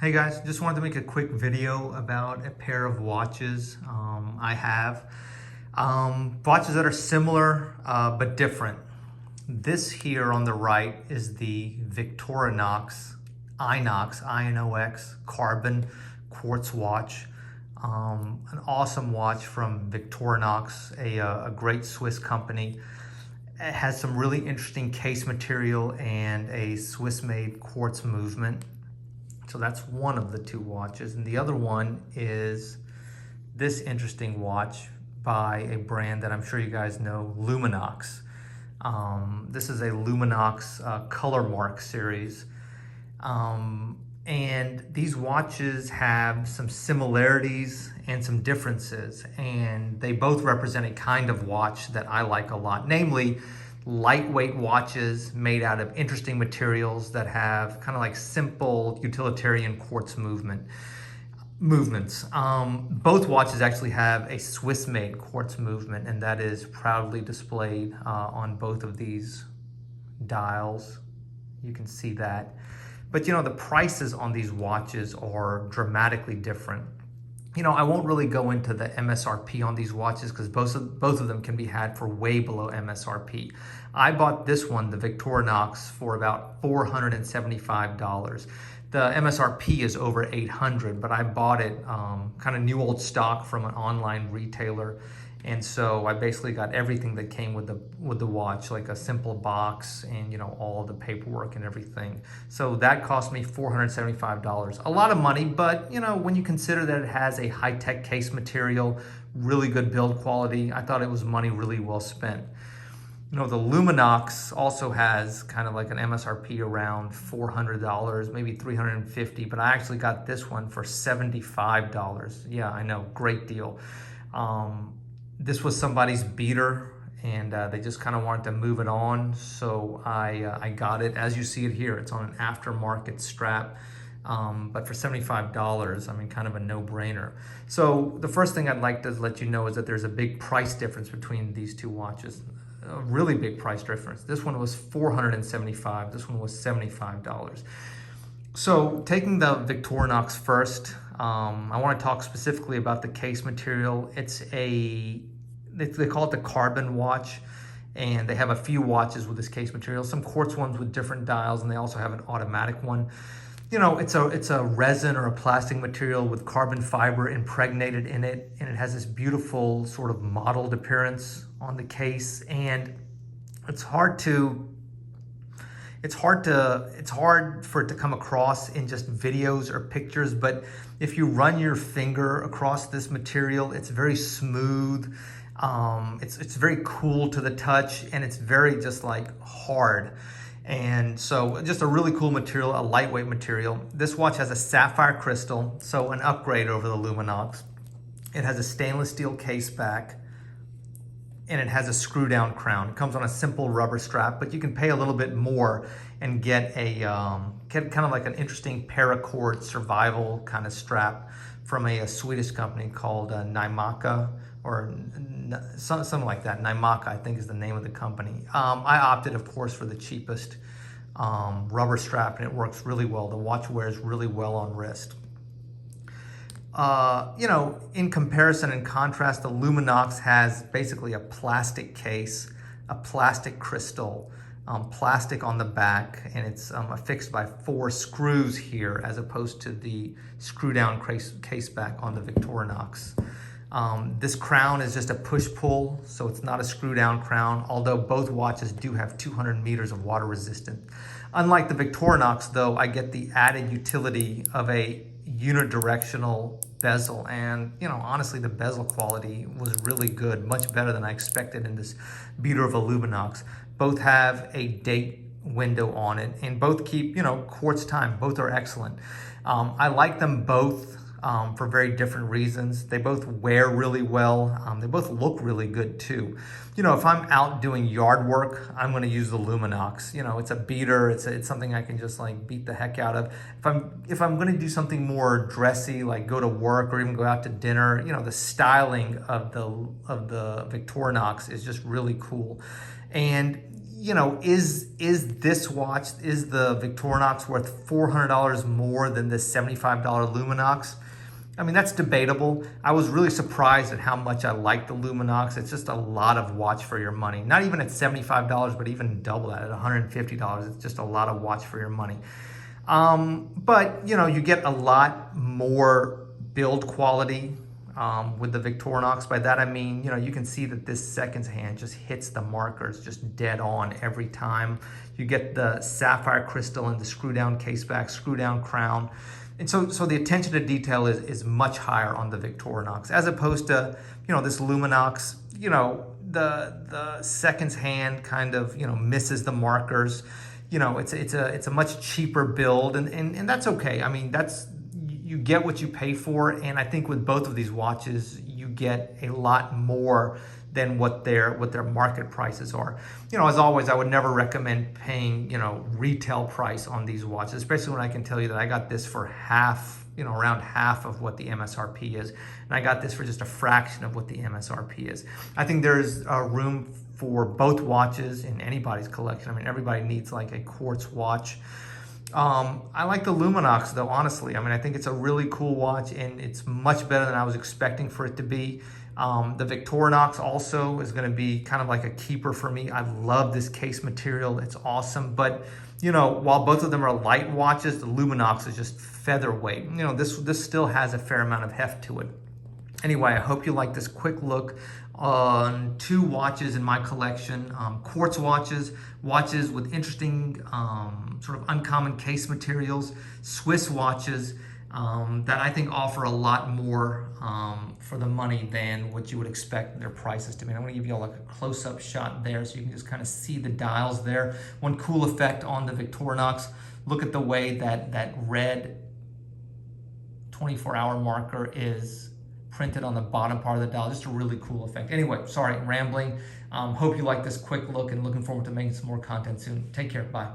Hey guys, just wanted to make a quick video about a pair of watches I have. Watches that are similar but different. This here on the right is the Victorinox INOX, INOX carbon quartz watch. An awesome watch from Victorinox, a great Swiss company. It has some really interesting case material and a Swiss-made quartz movement. So that's one of the two watches. And the other one is this interesting watch by a brand that I'm sure you guys know, Luminox. This is a Luminox Colormark series. And these watches have some similarities and some differences. And they both represent a kind of watch that I like a lot, namely lightweight watches made out of interesting materials that have kind of like simple utilitarian quartz movements. Both watches actually have a Swiss-made quartz movement, and that is proudly displayed on both of these dials. You can see that. But you know, the prices on these watches are dramatically different. You know, I won't really go into the MSRP on these watches because both of them can be had for way below MSRP. I bought this one, the Victorinox, for about $475. The MSRP is over $800, but I bought it kind of new old stock from an online retailer. And so I basically got everything that came with the watch, like a simple box and, you know, all the paperwork and everything. So that cost me $475. A lot of money, but, you know, when you consider that it has a high-tech case material, really good build quality, I thought it was money really well spent. You know, the Luminox also has kind of like an MSRP around $400, maybe $350, but I actually got this one for $75. Yeah, I know, great deal. This was somebody's beater, and they just kind of wanted to move it on, so I got it. As you see it here, it's on an aftermarket strap, but for $75, I mean, kind of a no-brainer. So the first thing I'd like to let you know is that there's a big price difference between these two watches. A really big price difference. This one was $475, this one was $75. So taking the Victorinox first, I want to talk specifically about the case material. They call it the carbon watch, and they have a few watches with this case material, some quartz ones with different dials, and they also have an automatic one. You know, it's a resin or a plastic material with carbon fiber impregnated in it, and it has this beautiful sort of mottled appearance on the case, and it's hard for it to come across in just videos or pictures, but if you run your finger across this material, it's very smooth. It's very cool to the touch, and it's very just like hard. And so just a really cool material, a lightweight material. This watch has a sapphire crystal, so an upgrade over the Luminox. It has a stainless steel case back, and it has a screw down crown. It comes on a simple rubber strap, but you can pay a little bit more and get kind of like an interesting paracord survival kind of strap from a Swedish company called Nymaka, or something like that. Nymaka, I think, is the name of the company. I opted, of course, for the cheapest rubber strap, and it works really well. The watch wears really well on wrist. You know, in comparison and contrast, the Luminox has basically a plastic case, a plastic crystal, plastic on the back, and it's affixed by 4 screws here as opposed to the screw down case back on the Victorinox. This crown is just a push-pull, so it's not a screw-down crown, although both watches do have 200 meters of water resistance. Unlike the Victorinox, though, I get the added utility of a unidirectional bezel, and you know, honestly, the bezel quality was really good, much better than I expected in this beater of a Luminox. Both have a date window on it, and both keep, you know, quartz time. Both are excellent. I like them both for very different reasons. They both wear really well. They both look really good too. You know, if I'm out doing yard work, I'm going to use the Luminox. You know, it's a beater. It's something I can just like beat the heck out of. If I'm going to do something more dressy, like go to work or even go out to dinner, you know, the styling of the Victorinox is just really cool. And you know, is this watch, is the Victorinox worth $400 more than this $75 Luminox? I mean, that's debatable. I was really surprised at how much I like the Luminox. It's just a lot of watch for your money. Not even at $75, but even double that at $150. It's just a lot of watch for your money. But, you know, you get a lot more build quality with the Victorinox. By that I mean, you know, you can see that this seconds hand just hits the markers just dead on every time. You get the sapphire crystal and the screw down case back, screw down crown. And so the attention to detail is much higher on the Victorinox, as opposed to, you know, this Luminox, you know, the seconds hand kind of, you know, misses the markers. You know, it's a much cheaper build, and that's okay. I mean, you get what you pay for, and I think with both of these watches, you get a lot more than what their market prices are. You know, as always, I would never recommend paying, you know, retail price on these watches, especially when I can tell you that I got this for half, you know, around half of what the MSRP is, and I got this for just a fraction of what the MSRP is. I think there's room for both watches in anybody's collection. I mean, everybody needs like a quartz watch. I like the Luminox though, honestly. I mean, I think it's a really cool watch, and it's much better than I was expecting for it to be. The Victorinox also is going to be kind of like a keeper for me. I love this case material. It's awesome. But, you know, while both of them are light watches, the Luminox is just featherweight. You know, this still has a fair amount of heft to it. Anyway, I hope you like this quick look on two watches in my collection. Quartz watches with interesting sort of uncommon case materials, Swiss watches that I think offer a lot more for the money than what you would expect their prices to be. I'm going to give you all like a close-up shot there so you can just kind of see the dials there. One cool effect on the Victorinox, look at the way that red 24-hour marker is printed on the bottom part of the dial. Just a really cool effect. Anyway, sorry, I'm rambling. Hope you like this quick look, and looking forward to making some more content soon. Take care. Bye.